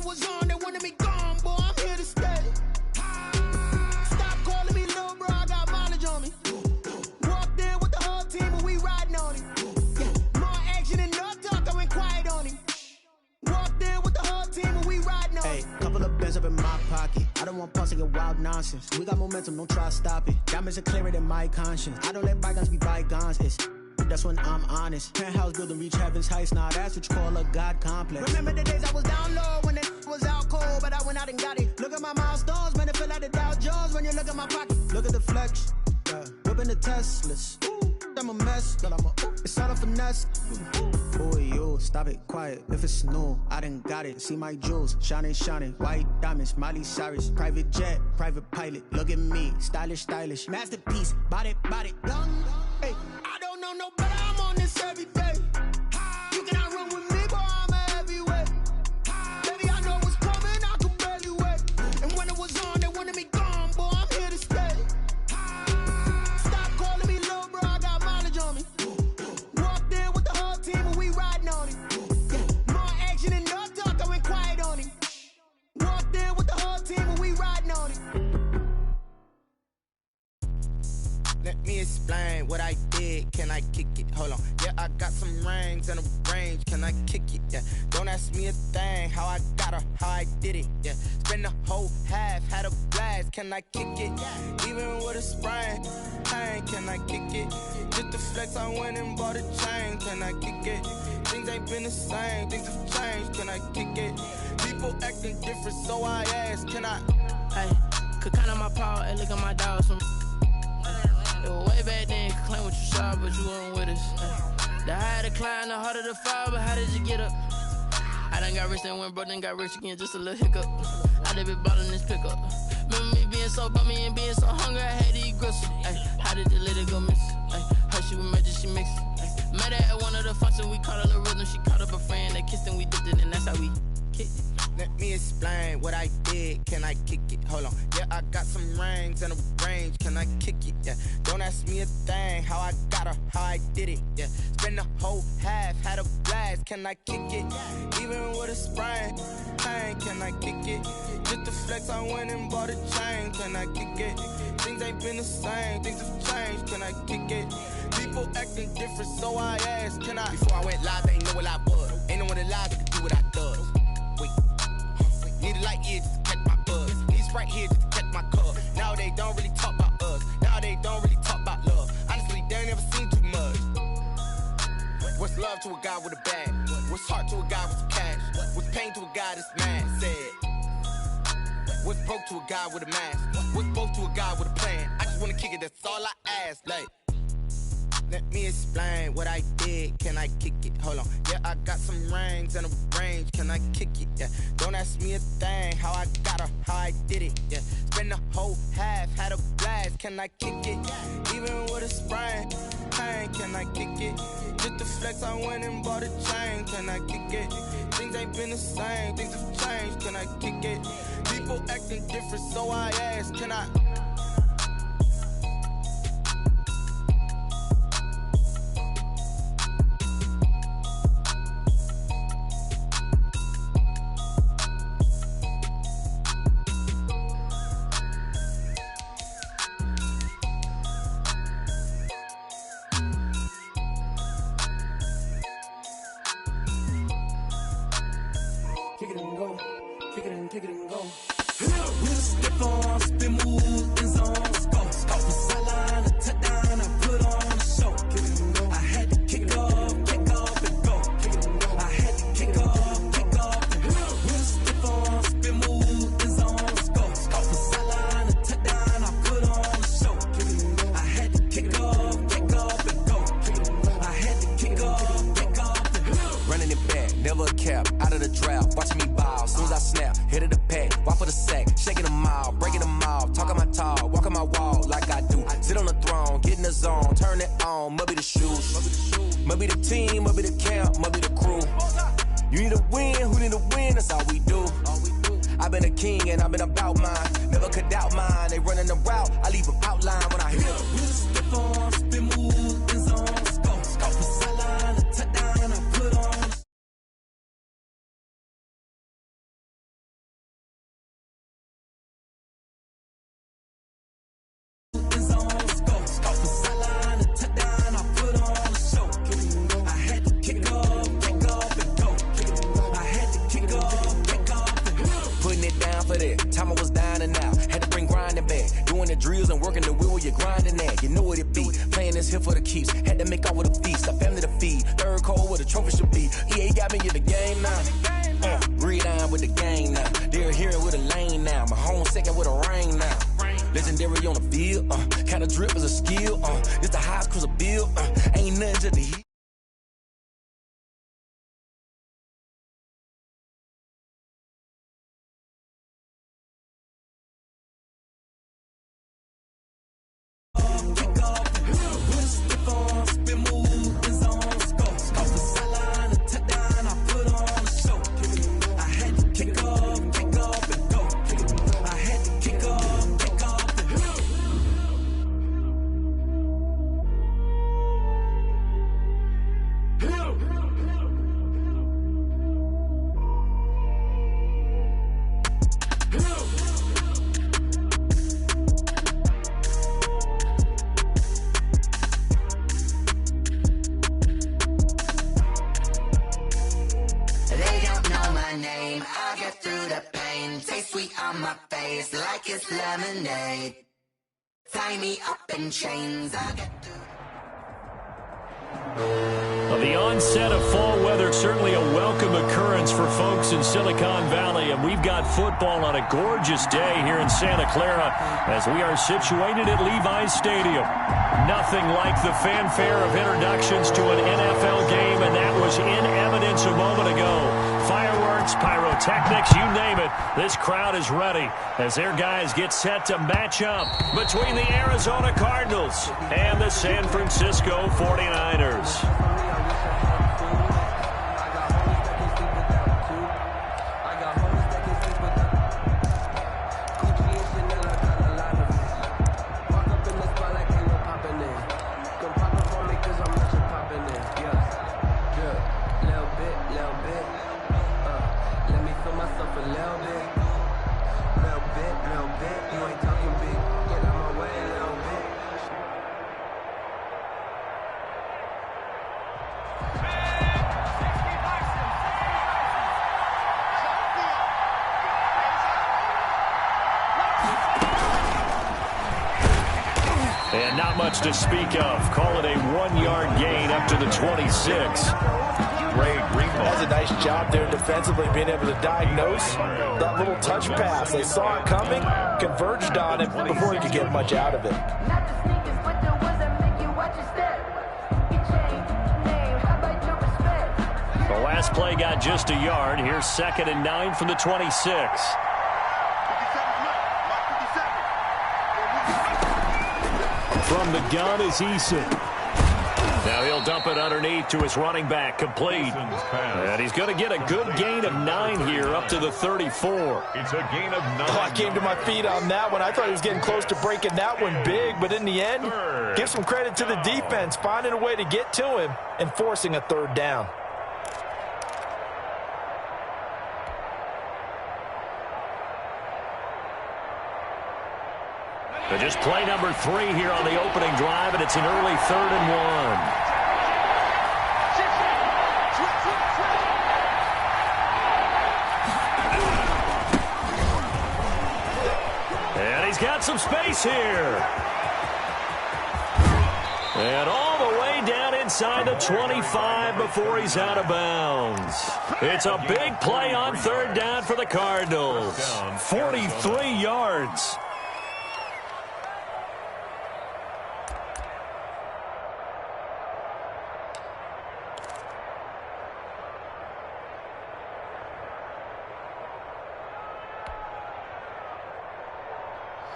it was on, they wanted me gone, boy, I'm here to stay. Stop calling me little bro, I got mileage on me. Walked in with the whole team and we riding on him. Yeah, more action and no talk, I went quiet on him. Walked in with the whole team and we riding on him. Couple of bands up in my pocket. I don't want pause to get wild nonsense. We got momentum, don't try to stop it. Diamonds are clearer than my conscience. I don't let bygones be bygones. That's when I'm honest. Penthouse building reach heaven's heights. Now that's what you call a God complex. Remember the days I was down low when it was out cold, but I went out and got it. Look at my milestones, man, it feel like the Dow Jones when you look at my pocket. Look at the flex, whipping the Teslas. I'm a mess, but it's all a finesse. Boy, you stop it, quiet. If it's new, I done got it. See my jewels, shining, shining. White diamonds, Miley Cyrus. Private jet, private pilot. Look at me, stylish, stylish. Masterpiece, body, young. Hey, I don't know no better, I'm on this every day. You cannot run with me, boy, I'm a heavyweight. Baby, I know what's coming, I could barely wait. And when it was on, they wanted me gone, boy, I'm here to stay. Stop calling me little bro, I got mileage on me. Walked in with the whole team and we riding on him. Yeah, more action and no talk, I went quiet on him. Walked in with the whole team and we riding on him. Let me explain what I did, can I kick it? Hold on, yeah, I got some rings and a range, can I kick it? Yeah, don't ask me a thing, how I got her, how I did it. Yeah, spend the whole half, had a blast, can I kick it? Even with a sprain, pain, can I kick it? Just the flex, I went and bought a chain, can I kick it? Things ain't been the same, things have changed, can I kick it? People acting different, so I ask, can I? Hey, could count on my power, hey, look at my dogs from. It was way back then, could claim what you saw, but you weren't with us. The higher the climb, the harder the fall, but how did you get up? I done got rich, then went broke, then got rich again, just a little hiccup. I done been ballin' this pickup. Remember me being so bummy and being so hungry, I had to eat gristle. Ay, how did you let it go miss? Ay, her she was magic, she mixed. Met her at one of the functions, we caught a little rhythm, she caught up a friend, they kissed and we dipped it, and that's how we kicked it. Let me explain what I did, can I kick it? Hold on, yeah, I got some rings and a range, can I kick it? Yeah, don't ask me a thing, how I got her, how I did it. Yeah, spend the whole half, had a blast, can I kick it? Even with a sprain, pain, can I kick it? Just the flex, I went and bought a chain, can I kick it? Things ain't been the same, things have changed, can I kick it? People acting different, so I asked, can I? Before I went live, they ain't know what I was. Ain't no one alive that could do what I does. Wait. Need a light year just to catch my buzz. Need Sprite here just to catch my cup. Now they don't really talk about us. Now they don't really talk about love. Honestly, they ain't never seen too much. What's love to a guy with a bag? What's heart to a guy with some cash? What's pain to a guy that's mad? Said. What's broke to a guy with a mask? What's both to a guy with a plan? I just wanna kick it, that's all I ask. Like, let me explain what I did, can I kick it? Hold on, yeah, I got some rings and a range, can I kick it? Yeah, don't ask me a thing, how I got her, how I did it. Yeah, spend the whole half, had a blast, can I kick it? Even with a sprain, pain, can I kick it? Just the flex, I went and bought a chain, can I kick it? Things ain't been the same, things have changed, can I kick it? People acting different, so I ask, can I? Kick it and go, kick it and kick it and go. We'll step on, spin, move, in zone, go. Off the sideline, a touchdown, I put on a show. Kick it and go. I had to kick off and go. Kick it and go. I had to kick off and go. We'll step on, spin, move, in zone, go. Off the sideline, a touchdown, I put on a show. Kick it and go. I had to kick off and go. Kick it and go. I had to kick off and go. Running it back, never a cap, out of the draft, watching me ball, soon as I snap, hit of the pack, walk for the sack, shaking them all, breaking them all, talking my talk, walking my wall like I do, sit on the throne, get in the zone, turn it on, must be the shoes, must be the team, must be the camp, must be the crew, you need a win, who need a win, that's all we do, I've been a king and I've been about mine, never could doubt mine, they running the route, I leave them outline when I hit them. We'll step on, spin, move, in zone, go. Off the sideline, a touchdown, I put on it's here for the keeps. Had to make off with a feast, a family to feed. Third cold where the trophy should be. EA got me in the game now. Read on with the game now. They're here with a lane now. My home second with a ring now. Legendary on the field. Kind of drip is a skill. It's the highest cruiser bill. Ain't nothing to the heat. Tie me up in chains. The onset of fall weather, certainly a welcome occurrence for folks in Silicon Valley, and we've got football on a gorgeous day here in Santa Clara as we are situated at Levi's Stadium. Nothing like the fanfare of introductions to an NFL game, and that was in evidence a moment ago. Fireworks, pyrotechnics, you name it. This crowd is ready as their guys get set to match up between the Arizona Cardinals and the San Francisco 49ers. And not much to speak of. Call it a 1-yard gain up to the 26. That's a nice job there defensively, being able to diagnose that little touch pass. They saw it coming, converged on it before he could get much out of it. The last play got just a yard. Here's 2nd and 9 from the 26. From the gun is Eason. Now he'll dump it underneath to his running back, complete. And he's going to get a good gain of 9 here, up to the 34. It's a gain of 9. I came to my feet on that one. I thought he was getting close to breaking that one big, but in the end, give some credit to the defense, finding a way to get to him and forcing a 3rd down. But just play number 3 here on the opening drive, and it's an early 3rd and 1. And he's got some space here. And all the way down inside the 25 before he's out of bounds. It's a big play on 3rd down for the Cardinals. 43 yards.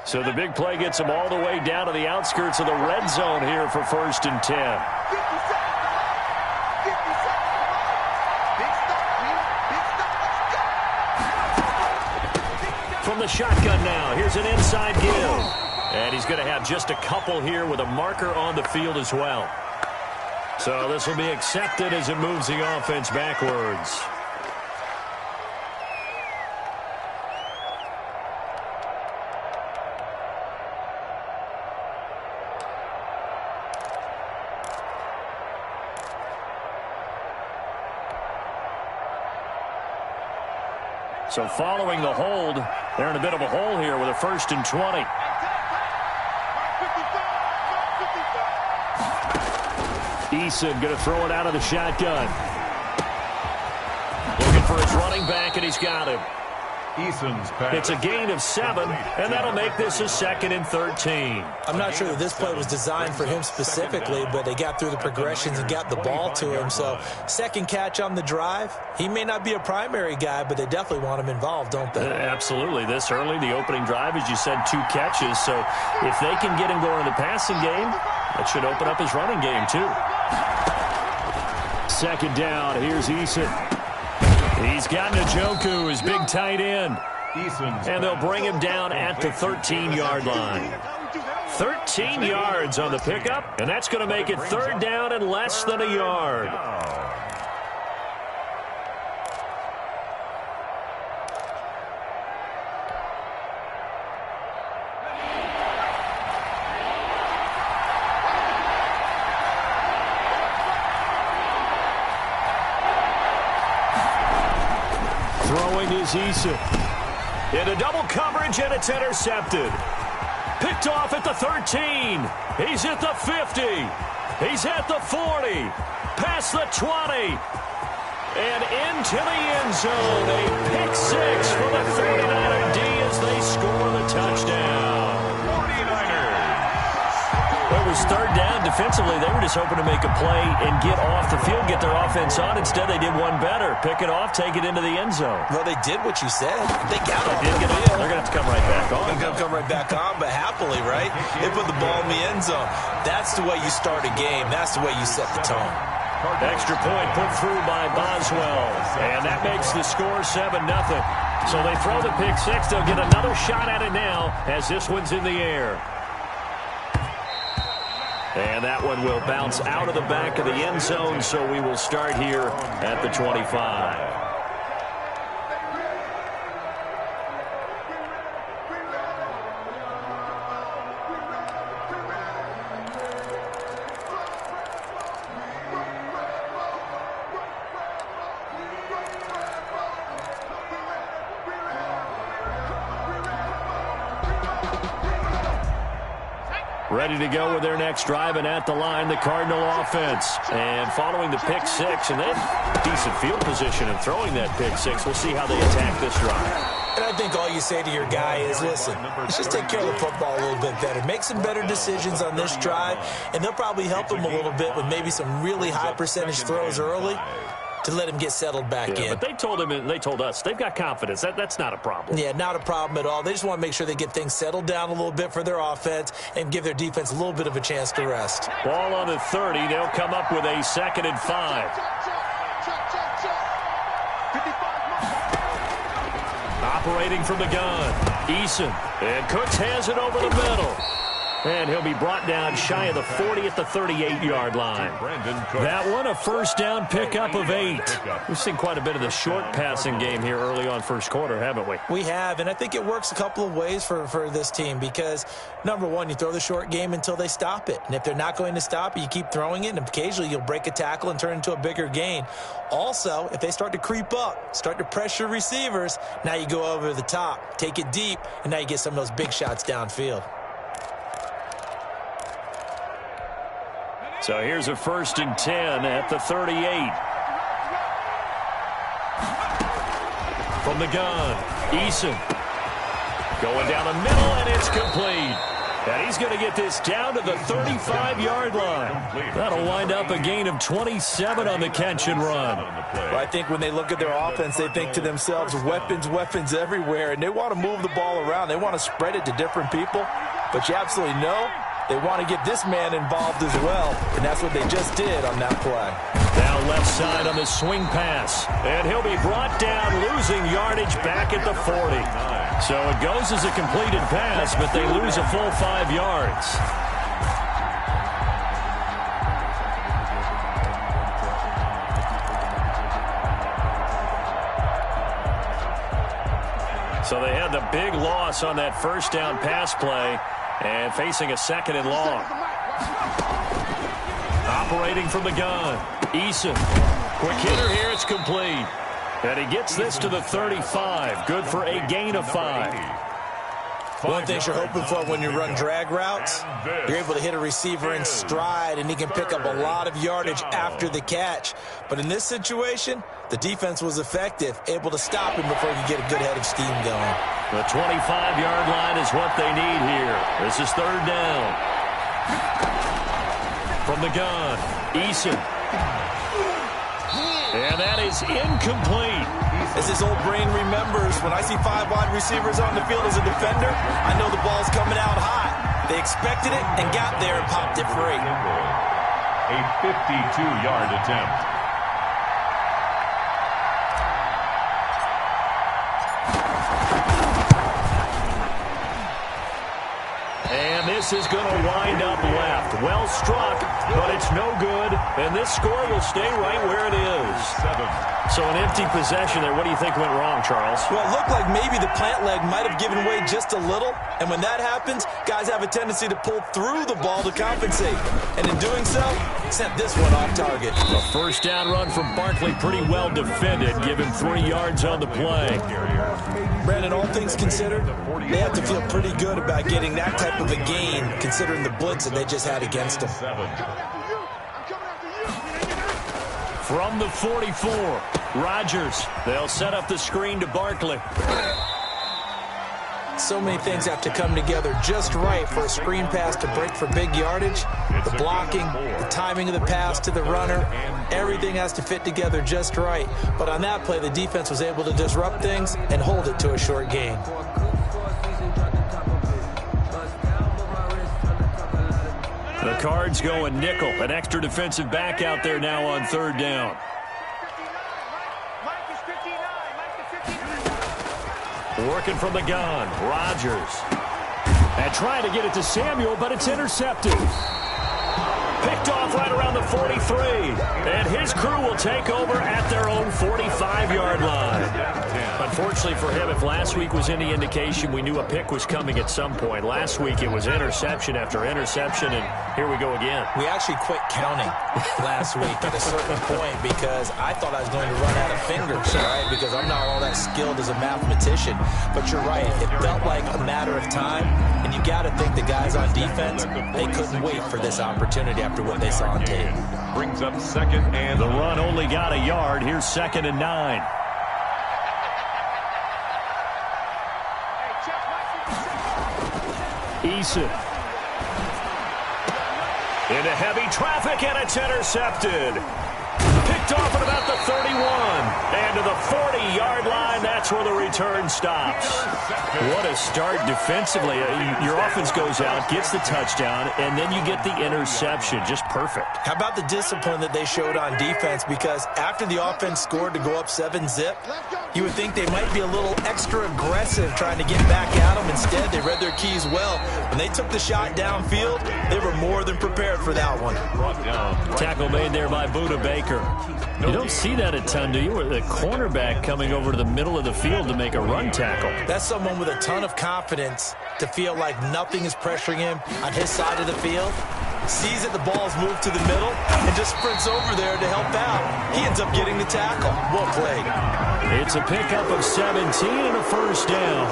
So the big play gets him all the way down to the outskirts of the red zone here for 1st and 10. From the shotgun now, here's an inside give. And he's going to have just a couple here with a marker on the field as well. So this will be accepted as it moves the offense backwards. So following the hold, they're in a bit of a hole here with a 1st and 20. Eason going to throw it out of the shotgun. Looking for his running back, and he's got him. It's a gain of 7, and that'll make this a 2nd and 13. I'm not sure that this play was designed for him specifically, but they got through the progressions and got the ball to him. So, second catch on the drive. He may not be a primary guy, but they definitely want him involved, don't they? Absolutely. This early, the opening drive, as you said, 2 catches. So, if they can get him going in the passing game, that should open up his running game, too. 2nd down. Here's Eason. He's got Njoku, his big tight end. And they'll bring him down at the 13-yard line. 13 yards on the pickup, and that's going to make it 3rd down and less than a yard. Throwing is Eason. Into double coverage, and it's intercepted. Picked off at the 13. He's at the 50. He's at the 40. Past the 20. And into the end zone. A pick 6 for the 49er D as they score the touchdown. 49ers. It was 3rd down. Defensively, they were just hoping to make a play and get off the field, get their offense on. Instead, they did one better. Pick it off, take it into the end zone. Well, they did what you said. They got off the field. They're going to have to come right back on. They're going to come right back on, but happily, right? They put the ball in the end zone. That's the way you start a game. That's the way you set the tone. Extra point put through by Boswell. And that makes the score 7-0. So they throw the pick 6. They'll get another shot at it now as this one's in the air. And that one will bounce out of the back of the end zone, so we will start here at the 25. Ready to go with their next drive, and at the line, the Cardinal offense. And following the pick 6, and then decent field position and throwing that pick 6. We'll see how they attack this drive. And I think all you say to your guy is, listen, let's just take care of the football a little bit better. Make some better decisions on this drive, and they'll probably help him a little bit with maybe some really high percentage throws early to let him get settled back in. But they told him and they told us they've got confidence. That's not a problem. Yeah, not a problem at all. They just want to make sure they get things settled down a little bit for their offense and give their defense a little bit of a chance to rest. Ball on the 30. They'll come up with a 2nd and 5. Operating from the gun, Eason. And Cooks has it over the middle. And he'll be brought down shy of the 40 at the 38-yard line. That one, a 1st down pickup of 8. We've seen quite a bit of the short passing game here early on first quarter, haven't we? We have, and I think it works a couple of ways for this team because, number one, you throw the short game until they stop it. And if they're not going to stop it, you keep throwing it, and occasionally you'll break a tackle and turn it into a bigger gain. Also, if they start to creep up, start to pressure receivers, now you go over the top, take it deep, and now you get some of those big shots downfield. So here's a 1st and 10 at the 38. From the gun, Eason. Going down the middle, and it's complete. And he's going to get this down to the 35-yard line. That'll wind up a gain of 27 on the catch and run. Well, I think when they look at their offense, they think to themselves, weapons everywhere, and they want to move the ball around. They want to spread it to different people, but you absolutely know they want to get this man involved as well, and that's what they just did on that play. Now left side on the swing pass, and he'll be brought down, losing yardage back at the 40. So it goes as a completed pass, but they lose a full 5 yards. So they had the big loss on that 1st down pass play. And facing a 2nd and long. Operating from the gun, Eason. Quick hitter here, it's complete. And he gets this to the 35. Good for a gain of 5. One thing you're hoping for when you run drag routes, you're able to hit a receiver in stride, and he can pick up a lot of yardage after the catch. But in this situation, the defense was effective, able to stop him before he could get a good head of steam going. The 25-yard line is what they need here. This is third down. From the gun, Eason. And that is incomplete. As his old brain remembers, when I see 5 wide receivers on the field as a defender, I know the ball's coming out hot. They expected it and got there and popped it free. A 52-yard attempt. And this is going to wind up left. Well struck, but it's no good. And this score will stay right where it is. 7. So an empty possession there. What do you think went wrong, Charles? Well, it looked like maybe the plant leg might have given way just a little. And when that happens, guys have a tendency to pull through the ball to compensate. And in doing so, sent this one off target. A first down run from Barkley, pretty well defended. Give him 3 yards on the play. Brandon, all things considered, they have to feel pretty good about getting that type of a gain, considering the blitz that they just had against them. From the 44, Rodgers. They'll set up the screen to Barkley. So many things have to come together just right for a screen pass to break for big yardage. The blocking, the timing of the pass to the runner, everything has to fit together just right. But on that play, the defense was able to disrupt things and hold it to a short gain. The Cards go a nickel. An extra defensive back out there now on third down. Working from the gun, Rodgers. And trying to get it to Samuel, but it's intercepted. Picked off right around the 43. And his crew will take over at their own 45-yard line. Unfortunately for him, if last week was any indication, we knew a pick was coming at some point. Last week it was interception after interception, and here we go again. We actually quit counting last week at a certain point because I thought I was going to run out of fingers, right? Because I'm not all that skilled as a mathematician. But you're right. It felt like a matter of time, and you got to think the guys on defense, they couldn't wait for this opportunity after what they saw on tape. Brings up second and the run only got a yard. Here's 2nd and 9. Eason. Into heavy traffic, and it's intercepted. Picked off at about the 31. And to the 40-yard line, that's where the return stops. What a start defensively. Your offense goes out, gets the touchdown, and then you get the interception. Just perfect. How about the discipline that they showed on defense? Because after the offense scored to go up 7-zip, you would think they might be a little extra aggressive trying to get back at them. Instead, they read their keys well. When they took the shot downfield, they were more than prepared for that one. Tackle made there by Budda Baker. You don't see that a ton, do you? With the cornerback coming over to the middle of the field to make a run tackle. That's someone with a ton of confidence to feel like nothing is pressuring him on his side of the field. Sees that the ball's moved to the middle and just sprints over there to help out. He ends up getting the tackle. Well played. It's a pickup of 17 and a first down.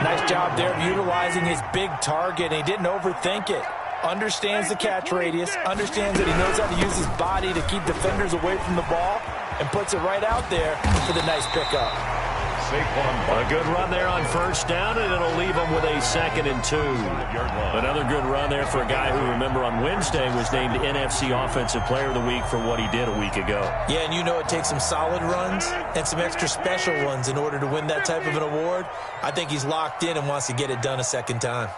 Nice job there of utilizing his big target, and he didn't overthink it. Understands the catch radius, understands that he knows how to use his body to keep defenders away from the ball, and puts it right out there for the nice pickup. A good run there on first down, and it'll leave him with a 2nd and 2. Another good run there for a guy who, remember, on Wednesday was named NFC Offensive Player of the Week for what he did a week ago. Yeah, and you know it takes some solid runs and some extra special ones in order to win that type of an award. I think he's locked in and wants to get it done a second time.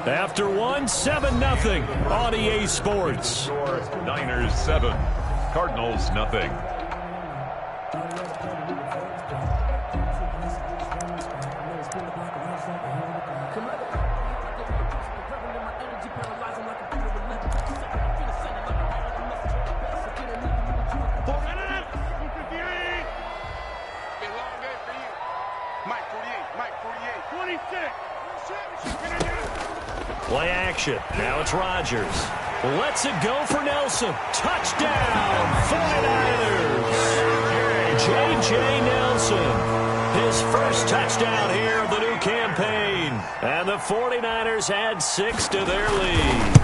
After one, 7-0 on EA Sports. Niners 7, Cardinals nothing. Play action. Now it's Rodgers. Lets it go for Nelson. Touchdown, 49ers. J.J. Nelson. his first touchdown here of the new campaign. And the 49ers add 6 to their lead.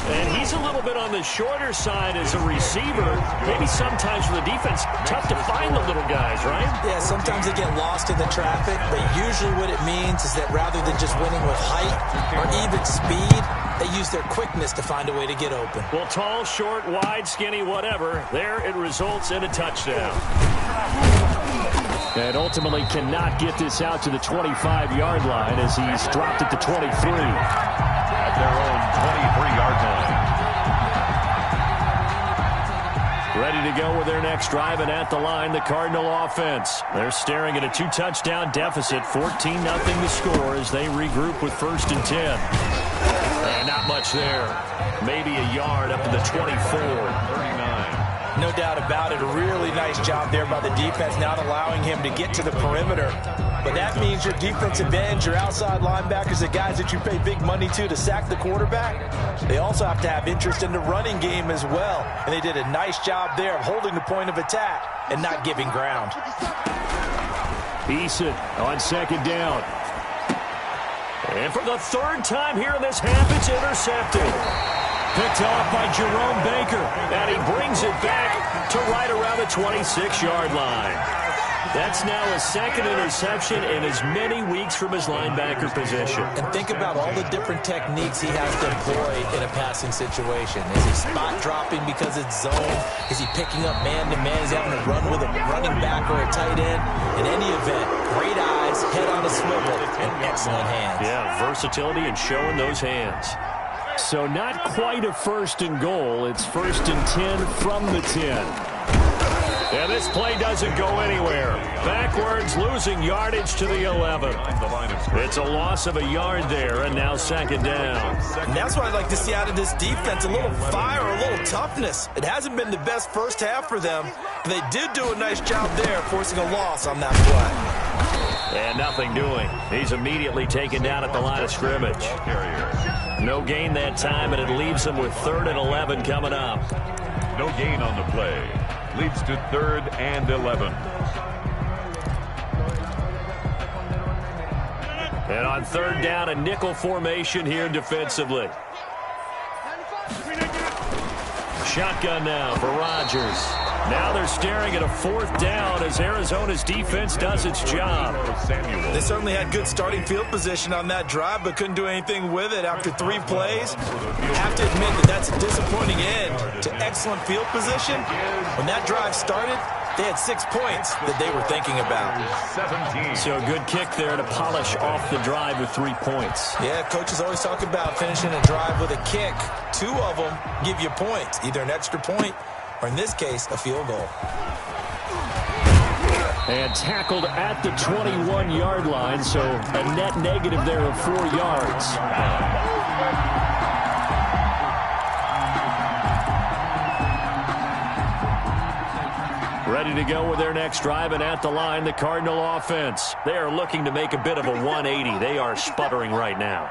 And he's a little bit on the shorter side as a receiver. Maybe sometimes for the defense, tough to find the little guys, right? Yeah, sometimes they get lost in the traffic, but usually what it means is that rather than just winning with height or even speed, they use their quickness to find a way to get open. Well, tall, short, wide, skinny, whatever, there it results in a touchdown. And ultimately cannot get this out to the 25-yard line as he's dropped at the 23. At their own 23-yard line. Ready to go with their next drive, and at the line, the Cardinal offense. They're staring at a 2-touchdown deficit, 14-0 the score as they regroup with 1st and 10. And not much there. Maybe a yard up to the 24. 39. No doubt about it. A really nice job there by the defense, not allowing him to get to the perimeter. But that means your defensive ends, your outside linebackers, the guys that you pay big money to sack the quarterback, they also have to have interest in the running game as well. And they did a nice job there of holding the point of attack and not giving ground. Eason on 2nd down. And for the 3rd time here in this half, it's intercepted. Picked off by Jerome Baker. And he brings it back to right around the 26-yard line. That's now his 2nd interception in as many weeks from his linebacker position. And think about all the different techniques he has to employ in a passing situation. Is he spot dropping because it's zone? Is he picking up man-to-man? Is he having to run with a running back or a tight end? In any event, great eyes, head on a swivel, and excellent hands. Yeah, versatility and showing those hands. So not quite a 1st and goal. It's 1st and 10 from the 10. And this play doesn't go anywhere. Backwards, losing yardage to the 11. It's a loss of a yard there, and now 2nd down. And that's what I'd like to see out of this defense, a little fire, a little toughness. It hasn't been the best first half for them, but they did do a nice job there, forcing a loss on that play. And nothing doing. He's immediately taken down at the line of scrimmage. No gain that time, and it leaves him with 3rd and 11 coming up. No gain on the play. Leads to 3rd and 11. And on 3rd down, a nickel formation here defensively. Shotgun now for Rodgers. Now they're staring at a 4th down as Arizona's defense does its job. They certainly had good starting field position on that drive, but couldn't do anything with it after 3 plays. You have to admit that that's a disappointing end to excellent field position. When that drive started, they had 6 points that they were thinking about. 17. So a good kick there to polish off the drive with 3 points. Yeah, coaches always talk about finishing a drive with a kick. 2 of them give you points, either an extra point or, in this case, a field goal. And tackled at the 21-yard line, so a net negative there of 4 yards. Ready to go with their next drive, and at the line, the Cardinal offense. They are looking to make a bit of a 180. They are sputtering right now.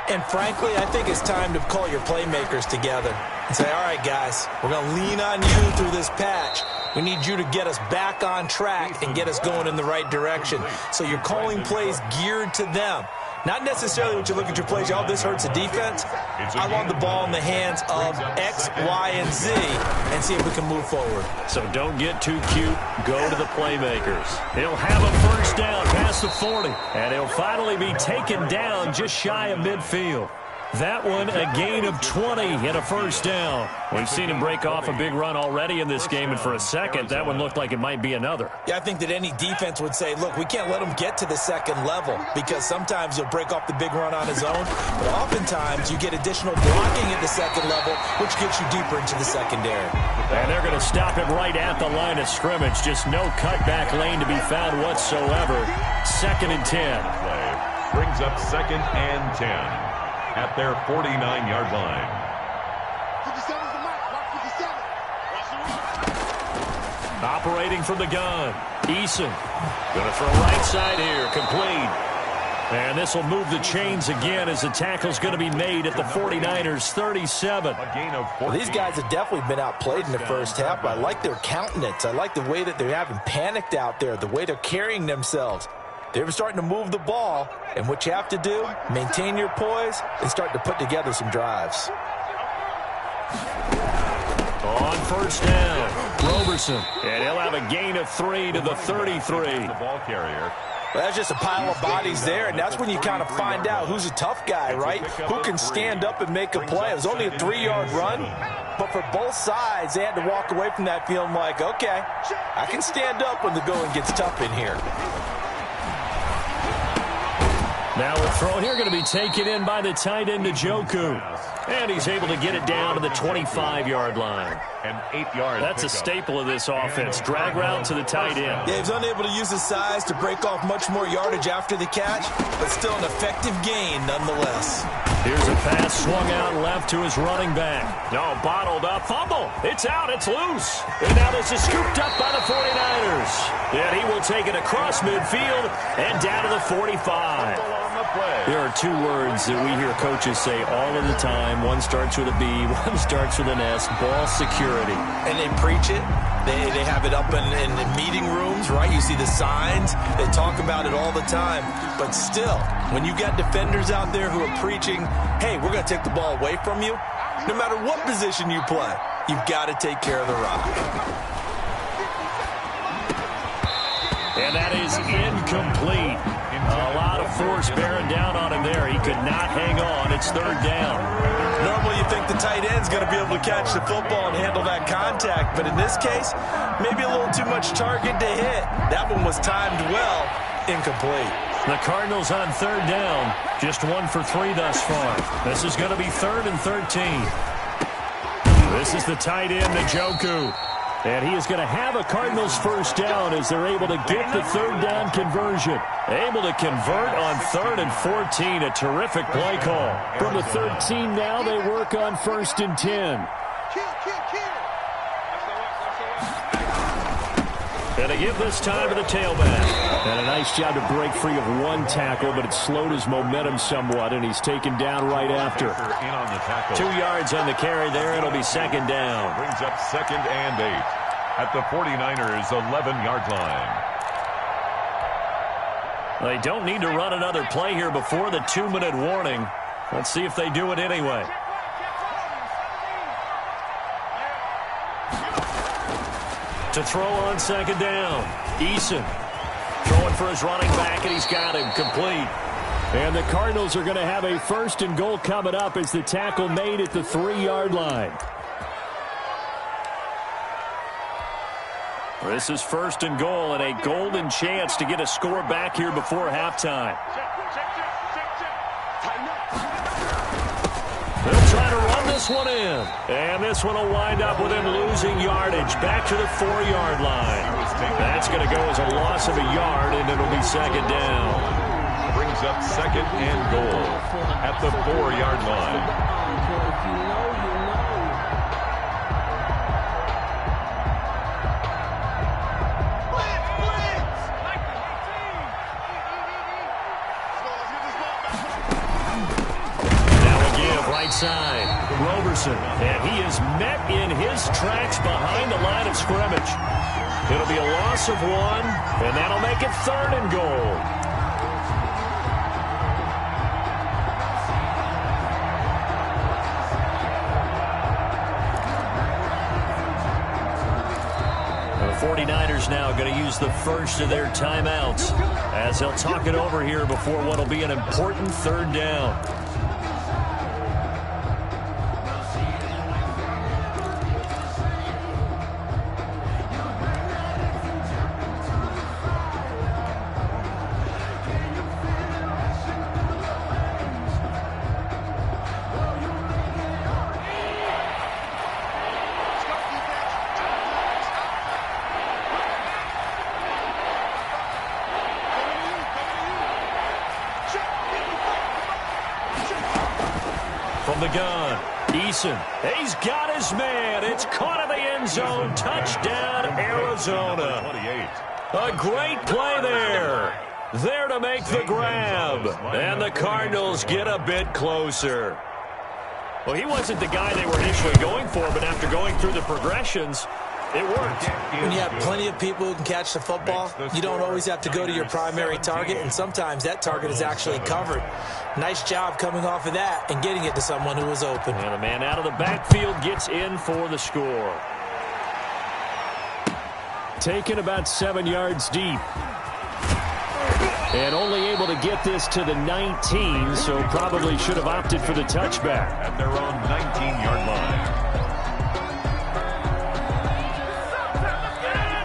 And frankly, I think it's time to call your playmakers together and say, all right, guys, we're going to lean on you through this patch. We need you to get us back on track and get us going in the right direction. So you're calling plays geared to them. Not necessarily when you look at your plays, oh, this hurts the defense. I want the ball in the hands of X, Y, and Z and see if we can move forward. So don't get too cute. Go to the playmakers. He'll have a 1st down past the 40, and he'll finally be taken down just shy of midfield. That one, a gain of 20 and a 1st down. We've seen him break off a big run already in this game, and for a second, that one looked like it might be another. Yeah, I think that any defense would say, look, we can't let him get to the 2nd level because sometimes he'll break off the big run on his own, but oftentimes you get additional blocking at the 2nd level, which gets you deeper into the secondary. And they're going to stop him right at the line of scrimmage. Just no cutback lane to be found whatsoever. 2nd and 10. Brings up 2nd and 10. At their 49-yard line. Operating from the gun. Eason. Going to throw right side here. Complete. And this will move the chains again as the tackle's going to be made at the 49ers 37. A gain of 14. Well, these guys have definitely been outplayed in the first half, but I like their countenance. I like the way that they haven't panicked out there, the way they're carrying themselves. They're starting to move the ball, and what you have to do, maintain your poise and start to put together some drives. On first down, Roberson. And he'll have a gain of 3 to the 33. The ball carrier. Well, that's just a pile of bodies there, and that's when you kind of find out who's a tough guy, right? Who can stand up and make a play. It was only a 3-yard run, but for both sides, they had to walk away from that feeling like, okay, I can stand up when the going gets tough in here. Now a throw here going to be taken in by the tight end, Njoku. And he's able to get it down to the 25-yard line. An 8-yard That's a staple of this offense. Drag route to the tight end. Yeah, he's unable to use his size to break off much more yardage after the catch, but still an effective gain nonetheless. Here's a pass swung out left to his running back. No, bottled up. Fumble. It's out. It's loose. And now this is scooped up by the 49ers. And he will take it across midfield and down to the 45. There are two words that we hear coaches say all of the time. One starts with a B, one starts with an S, ball security. And they preach it. They have it up in meeting rooms, right? You see the signs. They talk about it all the time. But still, when you got defenders out there who are preaching, hey, we're going to take the ball away from you, no matter what position you play, you've got to take care of the rock. And that is incomplete. A lot of force bearing down on him there. He could not hang on. It's third down. Normally you think the tight end's going to be able to catch the football and handle that contact, but in this case, maybe a little too much target to hit. That one was timed well, incomplete. The Cardinals on third down, just 1 for 3 thus far. This is going to be 3rd and 13. This is the tight end, Njoku. And he is going to have a Cardinals first down as they're able to get the third down conversion. Able to convert on 3rd and 14. A terrific play call. From the 13 now, they work on 1st and 10. And they give this time to the tailback. And a nice job to break free of one tackle, but it slowed his momentum somewhat, and he's taken down right after. 2 yards on the carry there. It'll be 2nd down. Brings up 2nd and 8 at the 49ers' 11-yard line. They don't need to run another play here before the 2-minute warning. Let's see if they do it anyway. To throw on 2nd down, Eason throwing for his running back, and he's got him complete. And the Cardinals are going to have a 1st and goal coming up as the tackle made at the 3-yard line. This is 1st and goal and a golden chance to get a score back here before halftime. They'll try to run this one in. And this one will wind up with him losing yardage back to the 4-yard line. That's going to go as a loss of a yard, and it'll be 2nd down. Brings up 2nd and goal at the 4-yard line. Right side, Roberson, and he is met in his tracks behind the line of scrimmage. It'll be a loss of 1, and that'll make it 3rd and goal. The 49ers now going to use the first of their timeouts as they'll talk it over here before what will be an important 3rd down. From the gun, Eason. He's got his man. It's caught in the end zone. Touchdown, Arizona. A great play there. There to make the grab. And the Cardinals get a bit closer. Well, he wasn't the guy they were initially going for, but after going through the progressions, it worked. When you have plenty of people who can catch the football, you don't always have to go to your primary target, and sometimes that target is actually covered. Nice job coming off of that and getting it to someone who was open. And the man out of the backfield gets in for the score. Taken about 7 yards deep. And only able to get this to the 19, so probably should have opted for the touchback. At their own 19-yard line.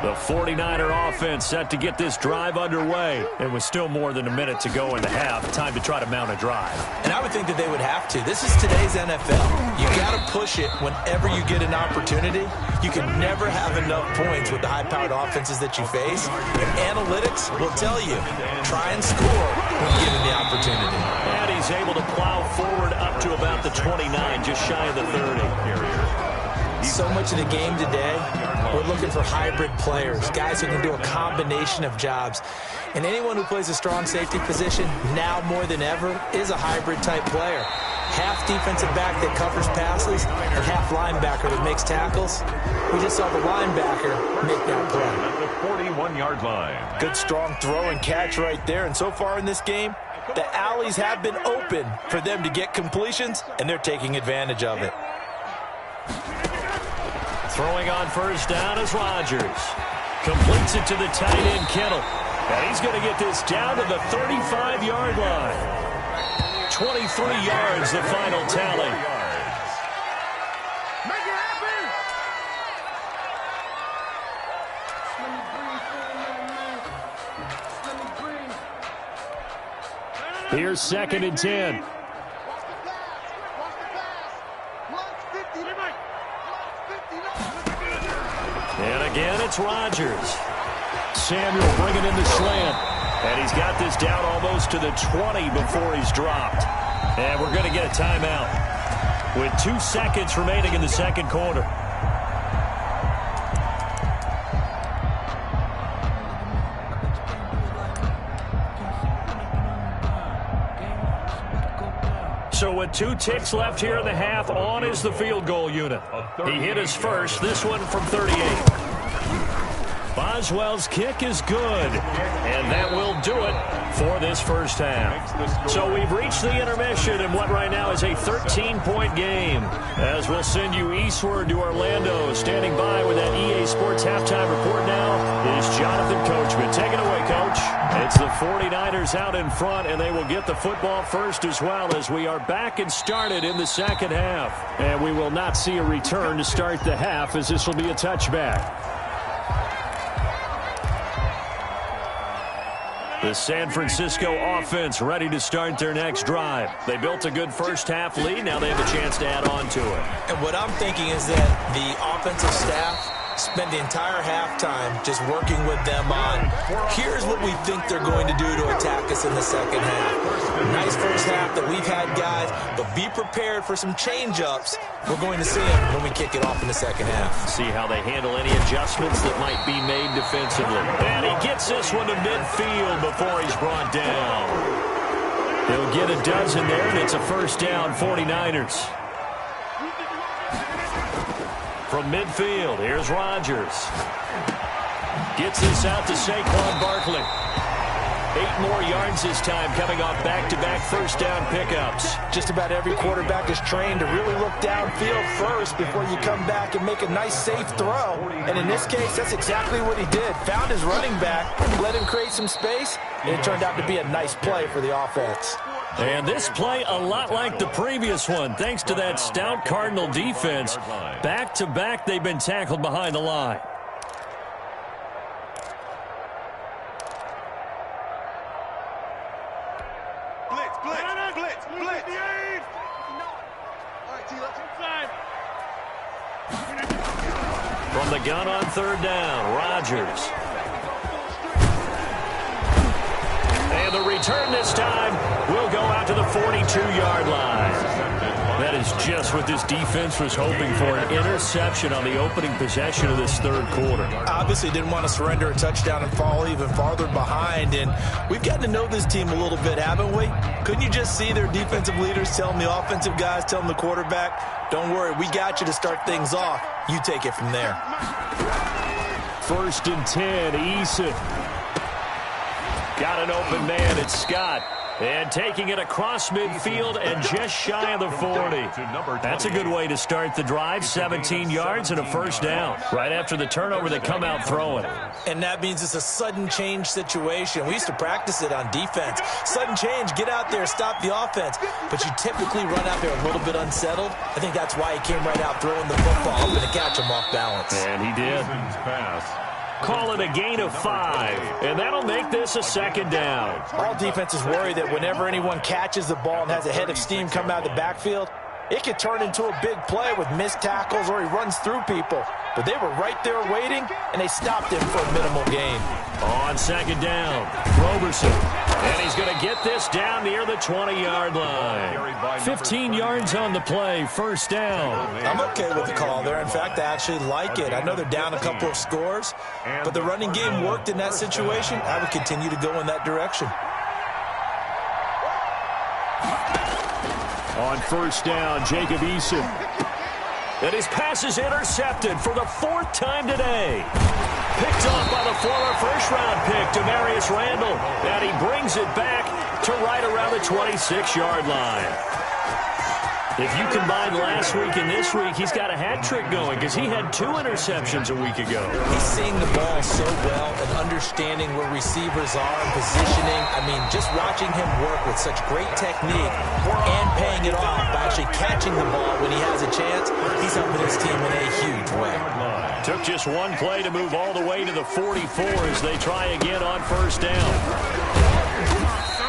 The 49er offense set to get this drive underway. It was still more than a minute to go in the half. Time to try to mount a drive. And I would think that they would have to. This is today's NFL. You got to push it whenever you get an opportunity. You can never have enough points with the high-powered offenses that you face. And analytics will tell you, try and score when given the opportunity. And he's able to plow forward up to about the 29, just shy of the 30. So much of the game today, we're looking for hybrid players, guys who can do a combination of jobs. And anyone who plays a strong safety position, now more than ever, is a hybrid-type player. Half defensive back that covers passes and half linebacker that makes tackles. We just saw the linebacker make that play. At the 41-yard line. Good strong throw and catch right there. And so far in this game, the alleys have been open for them to get completions, and they're taking advantage of it. Throwing on first down is Rodgers. Completes it to the tight end, Kittle. And he's going to get this down to the 35-yard line. 23 yards, the final tally. Make it happen! Here's 2nd and 10. And again, it's Rodgers. Samuel bringing in the slant. And he's got this down almost to the 20 before he's dropped. And we're going to get a timeout with 2 seconds remaining in the second quarter. So with 2 ticks left here in the half, on is the field goal unit. He hit his first, this one from 38. Boswell's kick is good, and that will do it for this first half. So we've reached the intermission in what right now is a 13-point game. As we'll send you eastward to Orlando. Standing by with that EA Sports halftime report now is Jonathan Coachman. Take it away, Coach. It's the 49ers out in front, and they will get the football first as well as we are back and started in the second half. And we will not see a return to start the half as this will be a touchback. The San Francisco offense ready to start their next drive. They built a good first half lead. Now they have a chance to add on to it. And what I'm thinking is that the offensive staff spent the entire halftime just working with them on, here's what we think they're going to do to attack us in the second half. Nice first half that we've had, guys, but be prepared for some change-ups. We're going to see them when we kick it off in the second half. See how they handle any adjustments that might be made defensively. And he gets this one to midfield before he's brought down. He'll get a dozen there, and it's a first down, 49ers. From midfield, here's Rodgers. Gets this out to Saquon Barkley. 8 more yards this time, coming off back-to-back first down pickups. Just about every quarterback is trained to really look downfield first before you come back and make a nice, safe throw. And in this case, that's exactly what he did. Found his running back, let him create some space, and it turned out to be a nice play for the offense. And this play a lot like the previous one, thanks to that stout Cardinal defense. Back-to-back, they've been tackled behind the line. Blitz, blitz, blitz, blitz. All right, T, let's inside. From the gun on third down, Rodgers. And the return this time will go out to the 42-yard line. That is just what this defense was hoping for, an interception on the opening possession of this third quarter. Obviously didn't want to surrender a touchdown and fall even farther behind, and we've gotten to know this team a little bit, haven't we? Couldn't you just see their defensive leaders telling the offensive guys, telling the quarterback, don't worry, we got you to start things off. You take it from there. 1st and 10, Eason. Got an open man, it's Scott. And taking it across midfield and just shy of the 40. That's a good way to start the drive. 17 yards and a first down. Right after the turnover, they come out throwing. And that means it's a sudden change situation. We used to practice it on defense. Sudden change, get out there, stop the offense. But you typically run out there a little bit unsettled. I think that's why he came right out throwing the football, hoping to catch him off balance. And he did. Call it a gain of 5, and that'll make this a 2nd down. All defenses worry that whenever anyone catches the ball and has a head of steam coming out of the backfield, it could turn into a big play with missed tackles or he runs through people. But they were right there waiting, and they stopped him for a minimal gain. On 2nd down, Roberson. And he's going to get this down near the 20-yard line. 15 yards on the play, 1st down. I'm okay with the call there. In fact, I actually like it. I know they're down a couple of scores, but the running game worked in that situation. I would continue to go in that direction. On 1st down, Jacob Eason. And his pass is intercepted for the 4th time today. Picked off by the former first-round pick, Demarius Randall. And he brings it back to right around the 26-yard line. If you combine last week and this week, he's got a hat trick going because he had 2 interceptions a week ago. He's seeing the ball so well and understanding where receivers are and positioning. I mean, just watching him work with such great technique and paying it off by actually catching the ball when he has a chance, he's helping his team in a huge way. Took just one play to move all the way to the 44 as they try again on 1st down.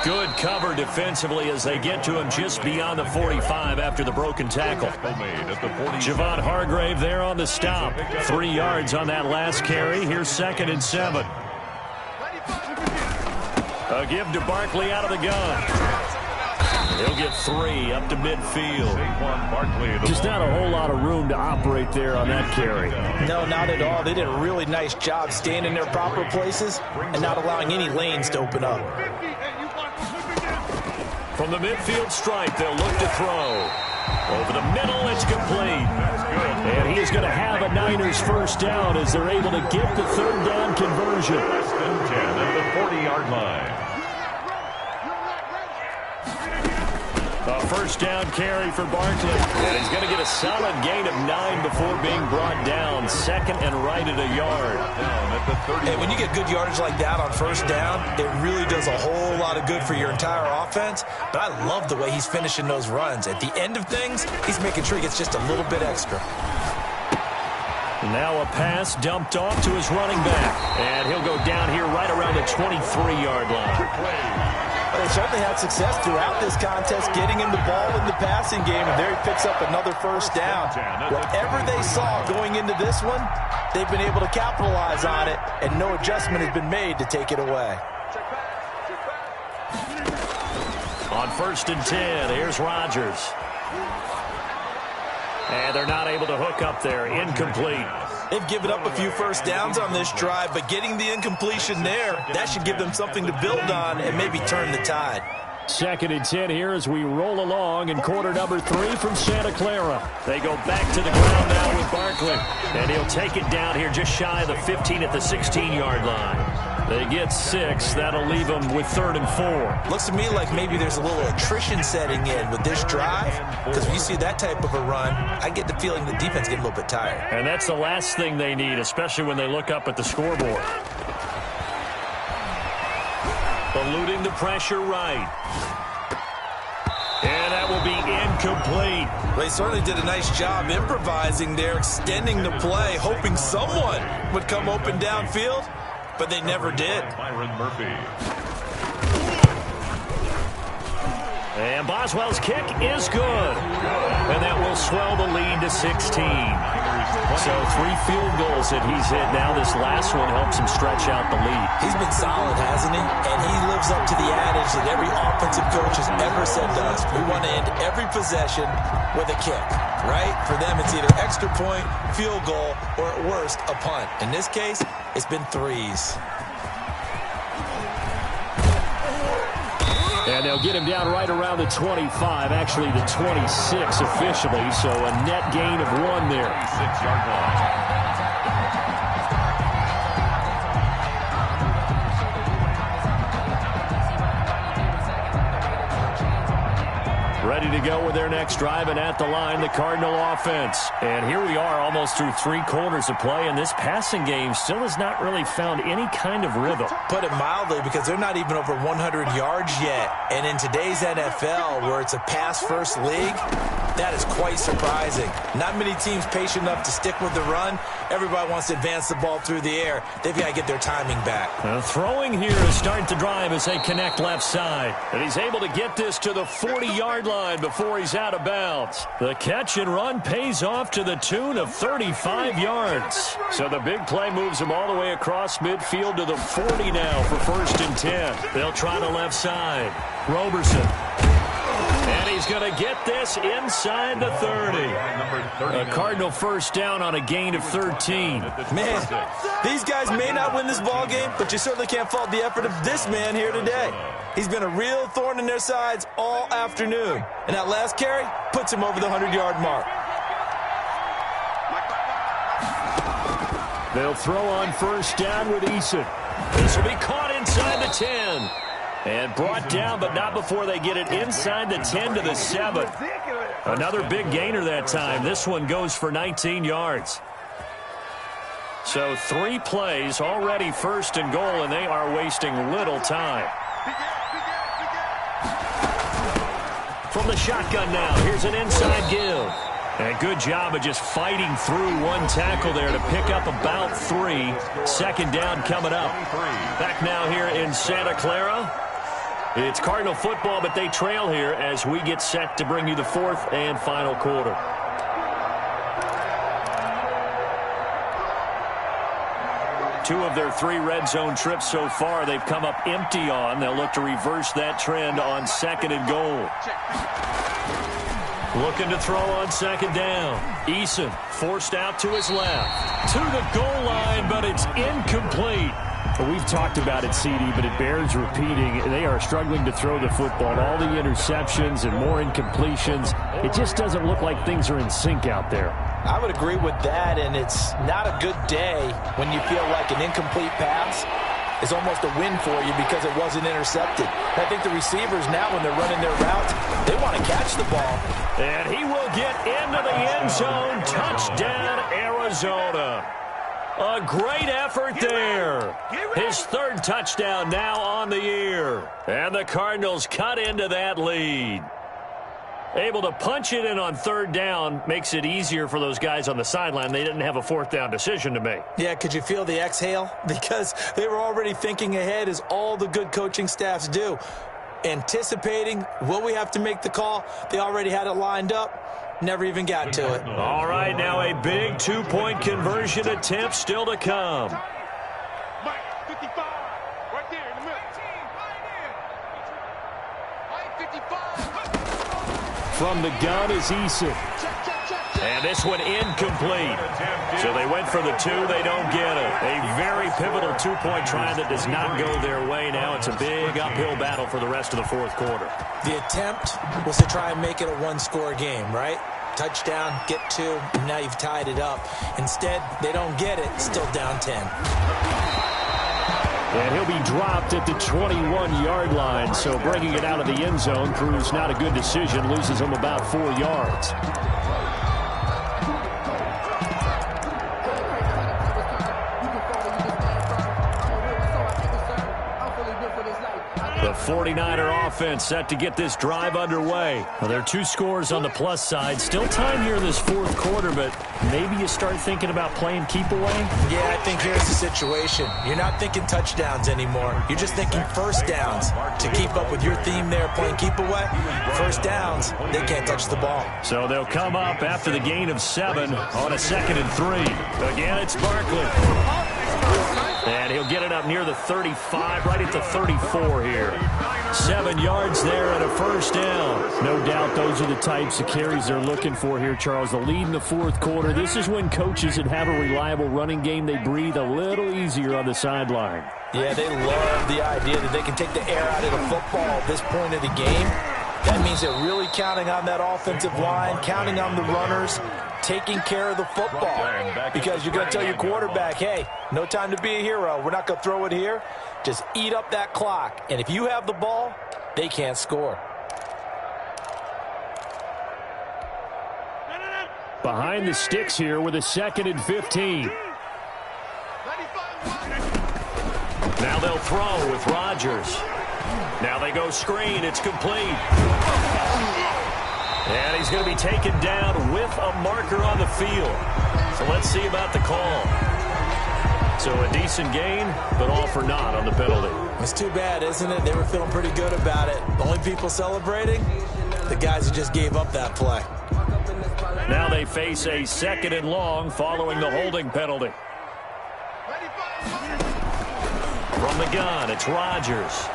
Good cover defensively as they get to him just beyond the 45 after the broken tackle. Javon Hargrave there on the stop. 3 yards on that last carry. Here's 2nd and 7. A give to Barkley out of the gun. He'll get 3 up to midfield. Just not a whole lot of room to operate there on that carry. No, not at all. They did a really nice job staying in their proper places and not allowing any lanes to open up. From the midfield stripe, they'll look to throw. Over the middle, it's complete. And he's going to have a Niners 1st down as they're able to get the 3rd down conversion. Less than 10 at the 40-yard line. A 1st down carry for Barkley. And he's going to get a solid gain of 9 before being brought down. 2nd and right at a yard. And when you get good yardage like that on 1st down, it really does a whole lot of good for your entire offense. But I love the way he's finishing those runs. At the end of things, he's making sure he gets just a little bit extra. Now a pass dumped off to his running back. And he'll go down here right around the 23-yard line. They certainly had success throughout this contest getting him the ball in the passing game, and there he picks up another 1st down. Whatever they saw going into this one, they've been able to capitalize on it, and no adjustment has been made to take it away. On 1st and 10, here's Rodgers. And they're not able to hook up there. Incomplete. They've given up a few 1st downs on this drive, but getting the incompletion there, that should give them something to build on and maybe turn the tide. 2nd and 10 here as we roll along in quarter number 3 from Santa Clara. They go back to the ground now with Barkley. And he'll take it down here just shy of the 15 at the 16-yard line. They get 6. That'll leave them with 3rd and 4. Looks to me like maybe there's a little attrition setting in with this drive, because when you see that type of a run, I get the feeling the defense get a little bit tired. And that's the last thing they need, especially when they look up at the scoreboard. Eluding the pressure right. And that will be incomplete. They certainly did a nice job improvising there, extending the play, hoping someone would come open downfield, but they never did. Byron Murphy. And Boswell's kick is good. And that will swell the lead to 16. So 3 field goals that he's hit now. This last one helps him stretch out the lead. He's been solid, hasn't he? And he lives up to the adage that every offensive coach has ever said to us. We want to end every possession with a kick, right? For them, it's either extra point, field goal, or at worst, a punt. In this case, it's been 3s. And they'll get him down right around the 25, actually the 26 officially, so a net gain of 1 there. 6-yard line. Ready to go with their next drive, and at the line, the Cardinal offense. And here we are almost through 3 quarters of play, and this passing game still has not really found any kind of rhythm. Put it mildly, because they're not even over 100 yards yet. And in today's NFL, where it's a pass-first league, that is quite surprising. Not many teams patient enough to stick with the run. Everybody wants to advance the ball through the air. They've got to get their timing back. Throwing here to start the drive as they connect left side. And he's able to get this to the 40-yard line before he's out of bounds. The catch and run pays off to the tune of 35 yards. So the big play moves him all the way across midfield to the 40 now for 1st and 10. They'll try the left side. Roberson. And he's going to get this inside the 30. A Cardinal first down on a gain of 13. Man, these guys may not win this ball game, but you certainly can't fault the effort of this man here today. He's been a real thorn in their sides all afternoon. And that last carry puts him over the 100-yard mark. They'll throw on first down with Eason. This will be caught inside the 10. And brought down, but not before they get it inside the 10 to the 7. Another big gainer that time. This one goes for 19 yards. So 3 plays, already 1st and goal, and they are wasting little time. From the shotgun now, here's an inside give. And a good job of just fighting through 1 tackle there to pick up about 3. 2nd down coming up. Back now here in Santa Clara. It's Cardinal football, but they trail here as we get set to bring you the 4th and final quarter. Two of their 3 red zone trips so far, they've come up empty on. They'll look to reverse that trend on 2nd and goal. Looking to throw on 2nd down. Eason forced out to his left. To the goal line, but it's incomplete. We've talked about it, CD, but it bears repeating. They are struggling to throw the football. All the interceptions and more incompletions. It just doesn't look like things are in sync out there. I would agree with that, and it's not a good day when you feel like an incomplete pass is almost a win for you because it wasn't intercepted. I think the receivers now, when they're running their routes, they want to catch the ball. And he will get into the end zone. Touchdown, Arizona. A great effort there. His 3rd touchdown now on the year. And the Cardinals cut into that lead. Able to punch it in on 3rd down makes it easier for those guys on the sideline. They didn't have a 4th down decision to make. Yeah, could you feel the exhale? Because they were already thinking ahead, as all the good coaching staffs do. Anticipating, will we have to make the call? They already had it lined up. Never even got to it. All right, now a big 2-point conversion attempt still to come. Mike, 55, right there in the middle. Mike, 55. From the gun is Eason. And this one incomplete. So they went for the 2. They don't get it. A very pivotal 2-point try that does not go their way. Now it's a big uphill battle for the rest of the 4th quarter. The attempt was to try and make it a 1-score game, right? Touchdown, get 2, and now you've tied it up. Instead, they don't get it, still down 10. And he'll be dropped at the 21-yard line, so bringing it out of the end zone proves not a good decision, loses him about 4 yards. The 49er offense set to get this drive underway. Well, there are 2 scores on the plus side. Still time here in this fourth quarter, but maybe you start thinking about playing keep away? Yeah, I think here's the situation. You're not thinking touchdowns anymore. You're just thinking first downs. To keep up with your theme there, playing keep away, first downs, they can't touch the ball. So they'll come up after the gain of 7 on a 2nd and 3. Again, it's Barkley. And he'll get it up near the 35, right at the 34 here. 7 yards there and a first down. No doubt those are the types of carries they're looking for here, Charles. The lead in the fourth quarter. This is when coaches that have a reliable running game, they breathe a little easier on the sideline. Yeah, they love the idea that they can take the air out of the football at this point of the game. That means they're really counting on that offensive line, counting on the runners, taking care of the football. Because you're going to tell your quarterback, hey, no time to be a hero. We're not going to throw it here. Just eat up that clock. And if you have the ball, they can't score. Behind the sticks here with a 2nd and 15. Now they'll throw with Rodgers. Now they go screen. It's complete. And he's going to be taken down with a marker on the field. So let's see about the call. So a decent gain, but all for naught on the penalty. It's too bad, isn't it? They were feeling pretty good about it. The only people celebrating, the guys who just gave up that play. Now they face a 2nd and long following the holding penalty. From the gun, it's Rodgers.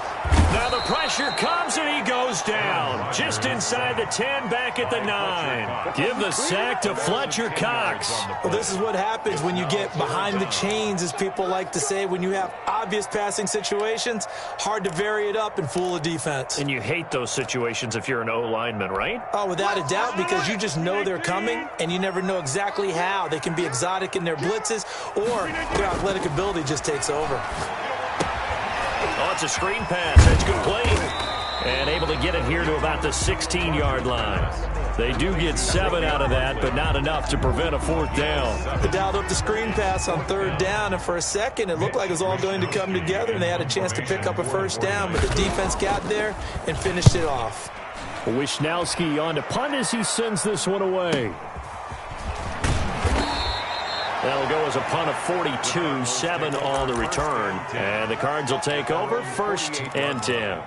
Now the pressure comes and he goes down. Just inside the 10, back at the 9. Give the sack to Fletcher Cox. Well, this is what happens when you get behind the chains, as people like to say. When you have obvious passing situations, hard to vary it up and fool a defense. And you hate those situations if you're an O-lineman, right? Oh, without a doubt, because you just know they're coming, and you never know exactly how. They can be exotic in their blitzes, or their athletic ability just takes over. Oh, it's a screen pass. It's complete. And able to get it here to about the 16-yard line. They do get 7 out of that, but not enough to prevent a 4th down. They dialed up the screen pass on 3rd down, and for a second, it looked like it was all going to come together, and they had a chance to pick up a first down, but the defense got there and finished it off. Wisnowski on to punt as he sends this one away. That'll go as a punt of 42, 7 on the return. And the Cards will take over, 1st and 10.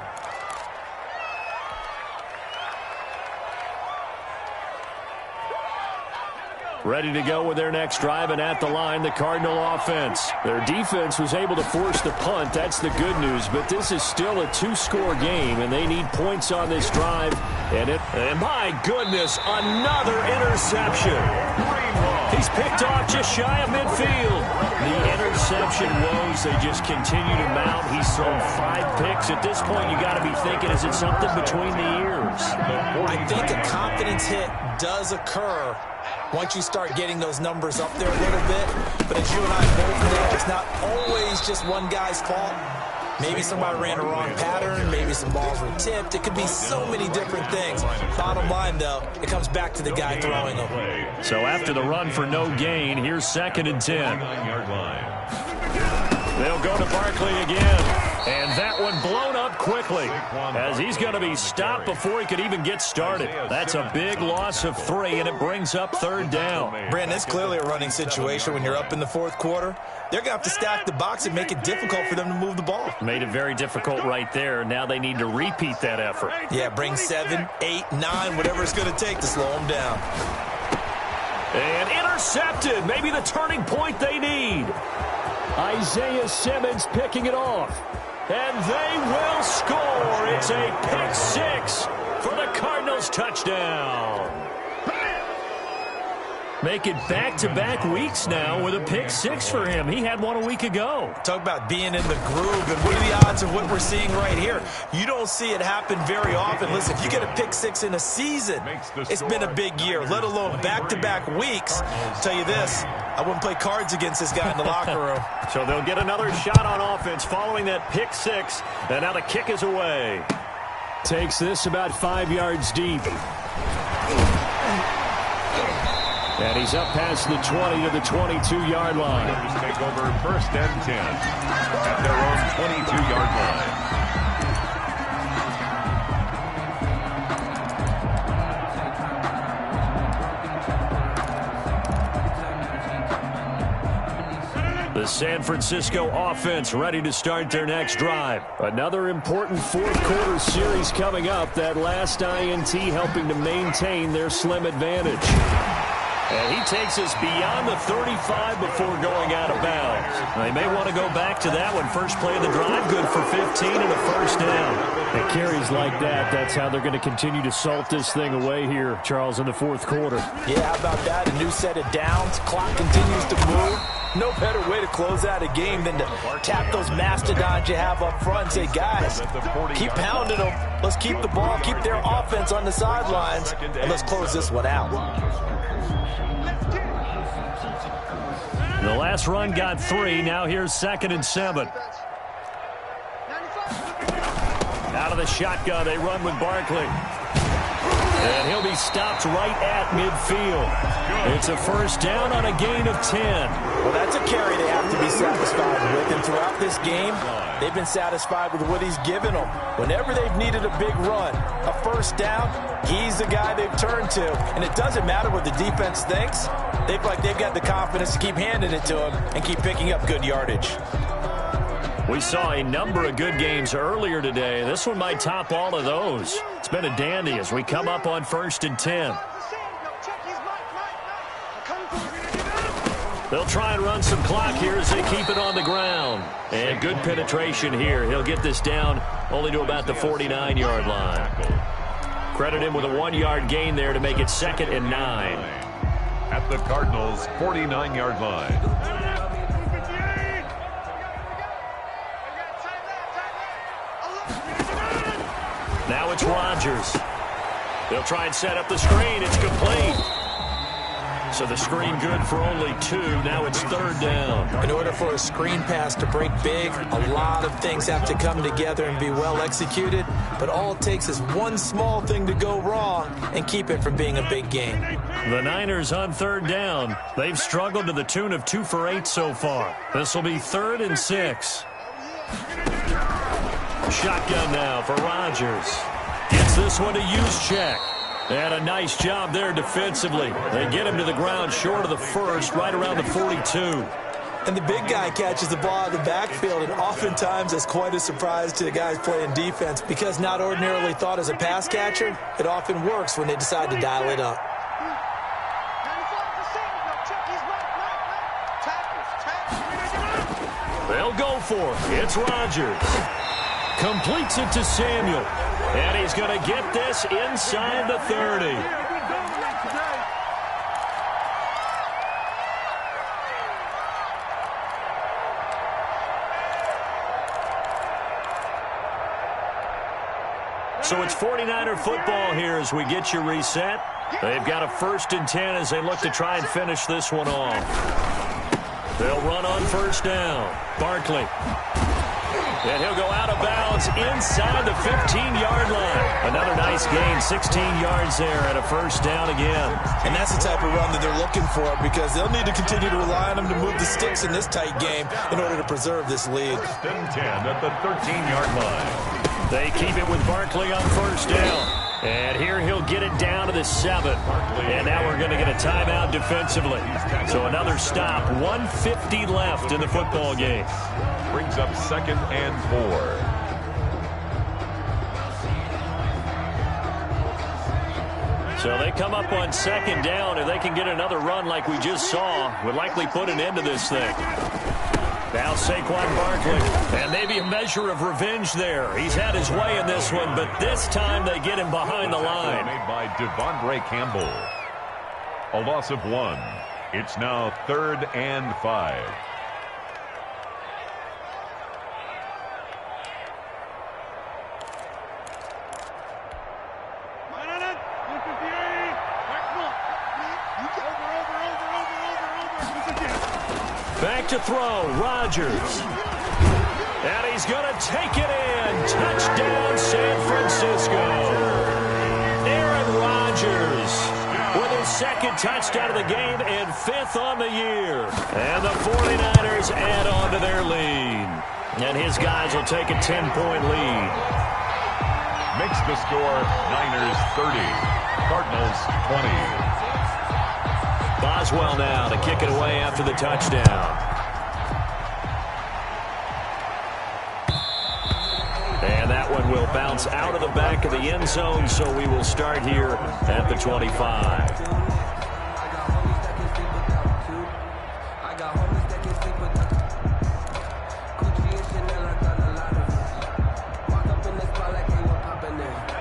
Ready to go with their next drive, and at the line, the Cardinal offense. Their defense was able to force the punt. That's the good news, but this is still a 2-score game, and they need points on this drive. And my goodness, another interception. He's picked off just shy of midfield. The interception woes, they just continue to mount. He's thrown 5 picks. At this point, you got to be thinking, is it something between the ears? I think a confidence hit does occur once you start getting those numbers up there a little bit. But as you and I both know, it's not always just one guy's fault. Maybe somebody ran a wrong pattern. Maybe some balls were tipped. It could be so many different things. Bottom line, though, it comes back to the guy throwing them. So after the run for no gain, here's 2nd and 10. They'll go to Barkley again. And that one blown up quickly as he's going to be stopped before he could even get started. That's a big loss of 3, and it brings up 3rd down. Brandon, it's clearly a running situation when you're up in the 4th quarter. They're going to have to stack the box and make it difficult for them to move the ball. Made it very difficult right there. Now they need to repeat that effort. Yeah, bring 7, 8, 9, whatever it's going to take to slow them down. And intercepted. Maybe the turning point they need. Isaiah Simmons picking it off. And they will score. It's a pick 6 for the Cardinals touchdown. Make it back-to-back weeks now with a pick 6 for him. He had one a week ago. Talk about being in the groove, and what are the odds of what we're seeing right here? You don't see it happen very often. Listen, if you get a pick 6 in a season, it's been a big year, let alone back-to-back weeks. I'll tell you this, I wouldn't play cards against this guy in the locker room. So they'll get another shot on offense following that pick 6, and now the kick is away. Takes this about 5 yards deep. And he's up past the 20 to the 22-yard line. Take over 1st and 10 at their own 22-yard line. The San Francisco offense ready to start their next drive. Another important fourth-quarter series coming up. That last INT helping to maintain their slim advantage. And he takes us beyond the 35 before going out of bounds. They may want to go back to that one. First play of the drive, good for 15 and a first down. And carries like that, that's how they're going to continue to salt this thing away here, Charles, in the fourth quarter. Yeah, how about that? A new set of downs. Clock continues to move. No better way to close out a game than to tap those mastodons you have up front and say, guys, keep pounding them. Let's keep the ball, keep their offense on the sidelines, and let's close this one out. The last run got 3. Now here's 2nd and 7. Out of the shotgun, they run with Barkley. And he'll be stopped right at midfield. It's a first down on a gain of 10. Well, that's a carry they have to be satisfied with. And throughout this game, they've been satisfied with what he's given them. Whenever they've needed a big run, a first down, he's the guy they've turned to. And it doesn't matter what the defense thinks. They've got the confidence to keep handing it to him and keep picking up good yardage. We saw a number of good games earlier today. This one might top all of those. It's been a dandy as we come up on 1st and 10. They'll try and run some clock here as they keep it on the ground. And good penetration here. He'll get this down only to about the 49-yard line. Credit him with a 1-yard gain there to make it 2nd and 9. At the Cardinals' 49-yard line. Now it's Rodgers. They'll try and set up the screen. It's complete. So the screen good for only 2. Now it's 3rd down. In order for a screen pass to break big, a lot of things have to come together and be well executed. But all it takes is one small thing to go wrong and keep it from being a big game. The Niners on 3rd down. They've struggled to the tune of 2 for 8 so far. This will be 3rd and 6. Shotgun now for Rodgers. Gets this one to Juszczyk. And a nice job there defensively. They get him to the ground short of the first, right around the 42. And the big guy catches the ball in the backfield, and oftentimes it's quite a surprise to the guys playing defense because not ordinarily thought as a pass catcher, it often works when they decide to dial it up. They'll go for it. It's Rodgers. Completes it to Samuel. And he's going to get this inside the 30. So it's 49er football here as we get you reset. They've got a 1st and 10 as they look to try and finish this one off. They'll run on 1st down. Barkley. And he'll go out of bounds inside the 15-yard line. Another nice gain, 16 yards there and a 1st down again. And that's the type of run that they're looking for because they'll need to continue to rely on them to move the sticks in this tight game in order to preserve this lead. 1st and 10 at the 13-yard line. They keep it with Barkley on 1st down. And here he'll get it down to the 7. And now we're going to get a timeout defensively. So another stop, 1:50 left in the football game. Brings up 2nd and 4. So they come up on 2nd down. If they can get another run like we just saw, would likely put an end to this thing. Now Saquon Barkley, and maybe a measure of revenge there. He's had his way in this one, but this time they get him behind the line. Made by Devondre Campbell. A loss of 1. It's now 3rd and 5. Back to throw, Rodgers. And he's going to take it in. Touchdown, San Francisco. Aaron Rodgers with his 2nd touchdown of the game and 5th on the year. And the 49ers add on to their lead. And his guys will take a 10-point lead. Makes the score Niners 30, Cardinals 20. Boswell now to kick it away after the touchdown. one will bounce out of the back of the end zone, so we will start here at the 25.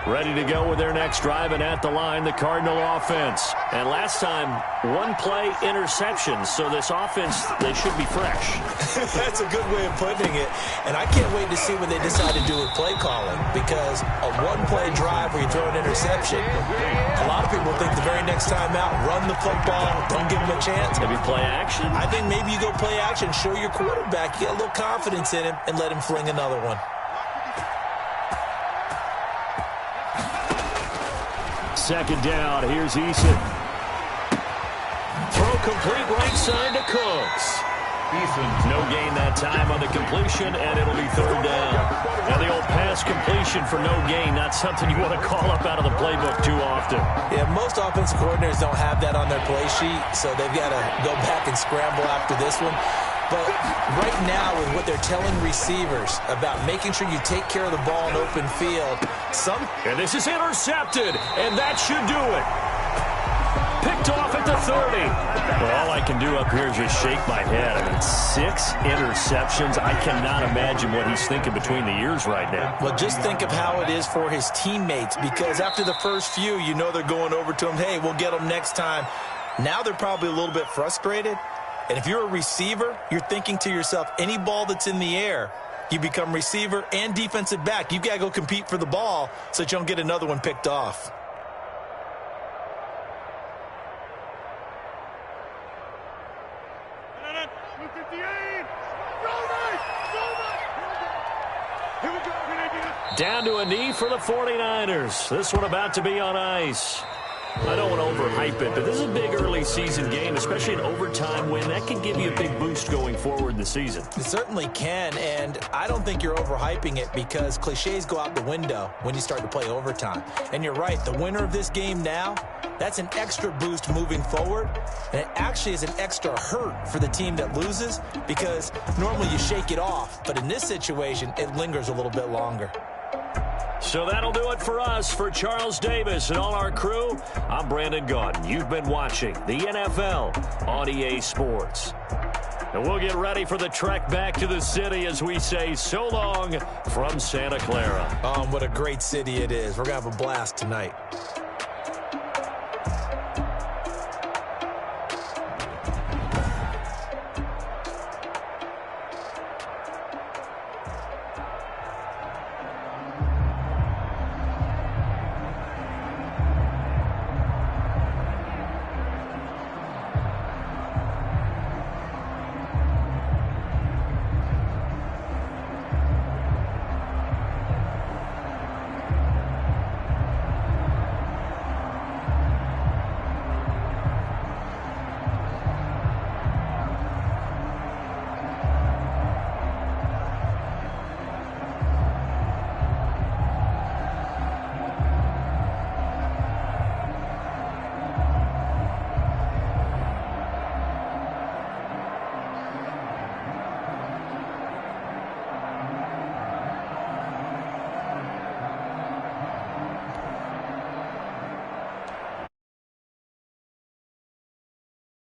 Ready to go with their next drive, and at the line, the Cardinal offense. And last time, one play interception, so this offense, they should be fresh. That's a good way of putting it. And I can't wait to see what they decide to do with play calling, because a one-play drive where you throw an interception, a lot of people think the very next time out, run the football, don't give them a chance. Maybe play action? I think maybe you go play action, show your quarterback, get a little confidence in him, and let him fling another one. Second down, here's Eason. Throw complete right side to Cooks. No gain that time on the completion, and it'll be third down. Now the old pass completion for no gain, not something you want to call up out of the playbook too often. Yeah, most offensive coordinators don't have that on their play sheet, so they've got to go back and scramble after this one. But right now, with what they're telling receivers about making sure you take care of the ball in open field, and this is intercepted, and that should do it. Picked off at the 30. Well, all I can do up here is just shake my head. I mean, 6 interceptions. I cannot imagine what he's thinking between the ears right now. Well, just think of how it is for his teammates, because after the first few, you know they're going over to him, hey, we'll get them next time. Now they're probably a little bit frustrated. And if you're a receiver, you're thinking to yourself, any ball that's in the air, you become receiver and defensive back. You've got to go compete for the ball so that you don't get another one picked off. Down to a knee for the 49ers. This one about to be on ice. I don't want to overhype it, but this is a big early season game, especially an overtime win. That can give you a big boost going forward in the season. It certainly can, and I don't think you're overhyping it, because cliches go out the window when you start to play overtime. And you're right, the winner of this game now, that's an extra boost moving forward, and it actually is an extra hurt for the team that loses, because normally you shake it off, but in this situation, it lingers a little bit longer. So that'll do it for us. For Charles Davis and all our crew, I'm Brandon Gaudin. You've been watching the NFL on EA Sports. And we'll get ready for the trek back to the city as we say so long from Santa Clara. What a great city it is. We're going to have a blast tonight.